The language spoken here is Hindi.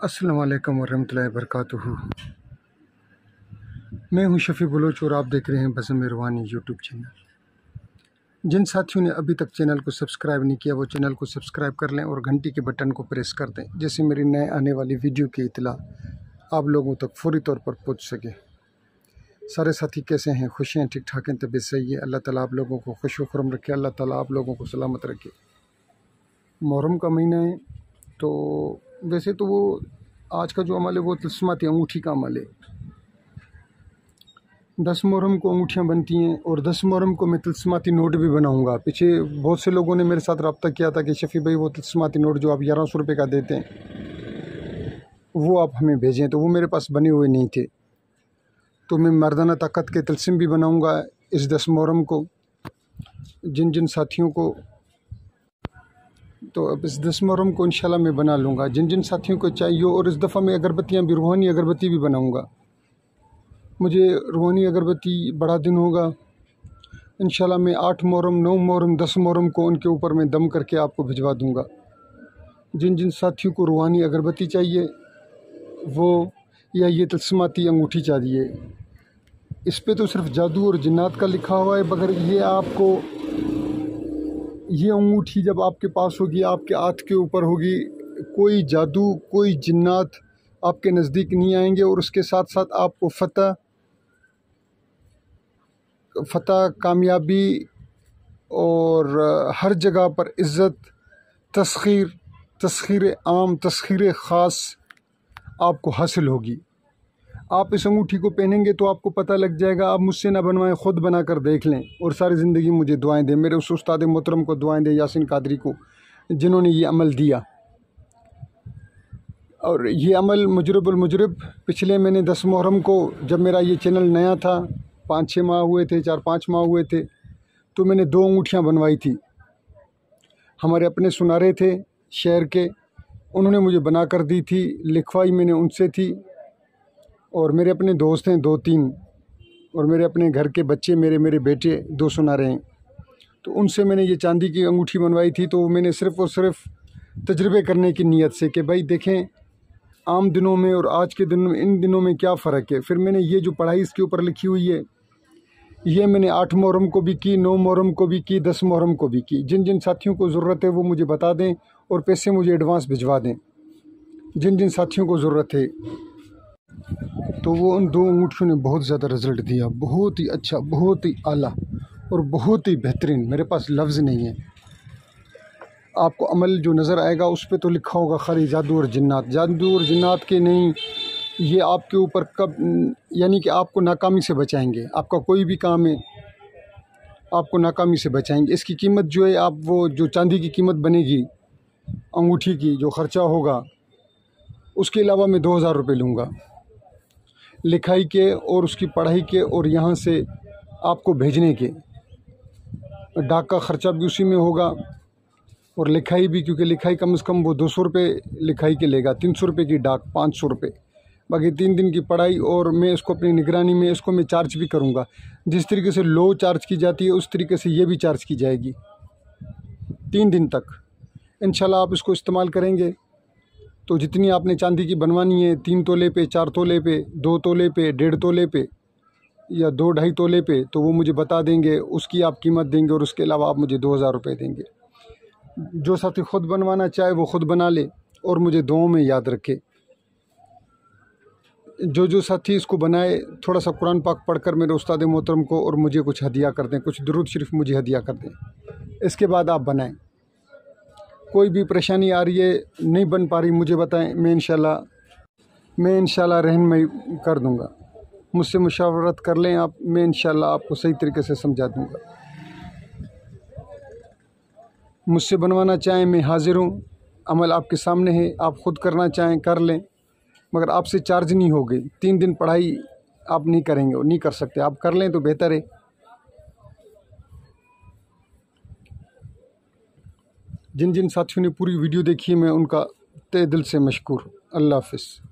अस्सलाम वालेकुम वरहमतुल्लाहि वबरकातुहू। मैं हूं शफ़ी बलोच और आप देख रहे हैं बज़म रूहानी यूट्यूब चैनल। जिन साथियों ने अभी तक चैनल को सब्सक्राइब नहीं किया वो चैनल को सब्सक्राइब कर लें और घंटी के बटन को प्रेस कर दें, जैसे मेरी नए आने वाली वीडियो की इत्तला आप लोगों तक फौरी तौर पर पहुंच सके। सारे साथी कैसे हैं? खुश हैं? ठीक ठाक हैं? तबीयत सही है? अल्लाह ताला आप लोगों को खुश व खुर्रम रखे, अल्लाह ताला आप लोगों को सलामत रखे। मुहर्रम का महीना है तो वैसे तो वो आज का जो अमल है वो तिलस्माती अंगूठी का अमल है। 10 मुहर्रम को अंगूठियाँ बनती हैं और 10 मुहर्रम को मैं तिलस्माती नोट भी बनाऊंगा। पीछे बहुत से लोगों ने मेरे साथ रब्ता किया था कि शफ़ी भाई वो तिलस्माती नोट जो आप 1100 रुपये का देते हैं वो आप हमें भेजें, तो वो मेरे पास बने हुए नहीं थे। तो मैं मर्दाना ताकत के तिलस्म भी बनाऊँगा इस 10 मुहर्रम को। जिन जिन साथियों को तो अब इस 10 मुहर्रम को इंशाल्लाह मैं बना लूँगा, जिन जिन साथियों को चाहिए। और इस दफ़ा मैं अगरबत्तियाँ भी, रूहानी अगरबत्ती भी बनाऊँगा। मुझे रूहानी अगरबत्ती बड़ा दिन होगा इंशाल्लाह। मैं 8 मुहर्रम, 9 मुहर्रम, 10 मुहर्रम को उनके ऊपर मैं दम करके आपको भिजवा दूँगा। जिन जिन साथियों को रूहानी अगरबत्ती चाहिए वो, या ये तिलस्माती अंगूठी चाहिए, इस पे तो सिर्फ जादू और जिन्नात का लिखा हुआ है, मगर ये आपको, ये अंगूठी जब आपके पास होगी, आपके हाथ के ऊपर होगी, कोई जादू कोई जिन्नात आपके नज़दीक नहीं आएंगे। और उसके साथ साथ आपको फ़तह, कामयाबी और हर जगह पर इज़्ज़त, तस्खीर आम, तस्खीर ख़ास आपको हासिल होगी। आप इस अंगूठी को पहनेंगे तो आपको पता लग जाएगा। आप मुझसे ना बनवाएं, ख़ुद बना कर देख लें और सारी ज़िंदगी मुझे दुआएं दें। मेरे उस उस्ताद मोहतरम को दुआएं दें, यासीन कादरी को, जिन्होंने ये अमल दिया। और ये अमल मुजरबुल मुजरब पिछले मैंने 10 मुहर्रम को, जब मेरा ये चैनल नया था, 5-6 माह हुए थे, 4-5 माह हुए थे, तो मैंने 2 अंगूठियाँ बनवाई थी। हमारे अपने सुनारे थे शहर के, उन्होंने मुझे बना कर दी थी, लिखवाई मैंने उनसे थी। और मेरे अपने दोस्त हैं 2-3, और मेरे अपने घर के बच्चे, मेरे बेटे 2 सुनारे हैं, तो उनसे मैंने ये चांदी की अंगूठी बनवाई थी। तो मैंने सिर्फ़ और सिर्फ तजर्बे करने की नीयत से कि भाई देखें आम दिनों में और आज के दिनों में, इन दिनों में क्या फ़र्क है। फिर मैंने ये जो पढ़ाई इसके ऊपर लिखी हुई है, ये मैंने 8 मुहर्रम को भी की, 9 मुहर्रम को भी की, 10 मुहर्रम को भी की। जिन जिन साथियों को ज़रूरत है वो मुझे बता दें और पैसे मुझे एडवांस भिजवा दें, जिन जिन साथियों को ज़रूरत है। तो वो उन 2 अंगूठियों ने बहुत ज़्यादा रिज़ल्ट दिया, बहुत ही अच्छा, बहुत ही आला और बहुत ही बेहतरीन। मेरे पास लफ्ज़ नहीं है। आपको अमल जो नज़र आएगा उस पे तो लिखा होगा खाली जादू और जिन्नात। जादू और जिन्नात के नहीं, ये आपके ऊपर कब, यानी कि आपको नाकामी से बचाएंगे। आपका कोई भी काम है आपको नाकामी से बचाएंगे। इसकी कीमत जो है, आप वो जो चांदी की कीमत बनेगी अंगूठी की, जो ख़र्चा होगा, उसके अलावा मैं 2000 रुपये लूँगा लिखाई के और उसकी पढ़ाई के और यहाँ से आपको भेजने के। डाक का ख़र्चा भी उसी में होगा और लिखाई भी, क्योंकि लिखाई कम से कम वो 200 रुपये लिखाई के लेगा, 300 रुपये की डाक, 500 रुपये। बाकी 3 दिन की पढ़ाई, और मैं इसको अपनी निगरानी में इसको मैं चार्ज भी करूँगा। जिस तरीके से लो चार्ज की जाती है उस तरीके से ये भी चार्ज की जाएगी 3 दिन तक। इंशाल्लाह आप इसको इस्तेमाल करेंगे तो जितनी आपने चांदी की बनवानी है, 3 तोले पे, 4 तोले पे, 2 तोले पे, 1.5 तोले पे या 2-2.5 तोले पे, तो वो मुझे बता देंगे, उसकी आप कीमत देंगे और उसके अलावा आप मुझे 2000 रुपये देंगे। जो साथी ख़ुद बनवाना चाहे वो ख़ुद बना ले और मुझे दुआओं में याद रखे। जो साथी इसको बनाए, थोड़ा सा कुरान पाक पढ़कर मेरे उस्ताद मोहतरम को और मुझे कुछ हदिया कर दें, कुछ दुरूद शरीफ मुझे हदिया कर दें। इसके बाद आप बनाएं। कोई भी परेशानी आ रही है, नहीं बन पा रही, मुझे बताएं, मैं इंशाल्लाह रहनुमाई कर दूंगा। मुझसे मुशावरत कर लें आप, मैं इंशाल्लाह आपको सही तरीके से समझा दूंगा। मुझसे बनवाना चाहें मैं हाज़िर हूँ, अमल आपके सामने है। आप ख़ुद करना चाहें कर लें, मगर आपसे चार्ज नहीं होगी। 3 दिन पढ़ाई आप नहीं करेंगे और नहीं कर सकते, आप कर लें तो बेहतर है। जिन जिन साथियों ने पूरी वीडियो देखी है मैं उनका तहे दिल से मशकूर। अल्लाह हाफ़िज़।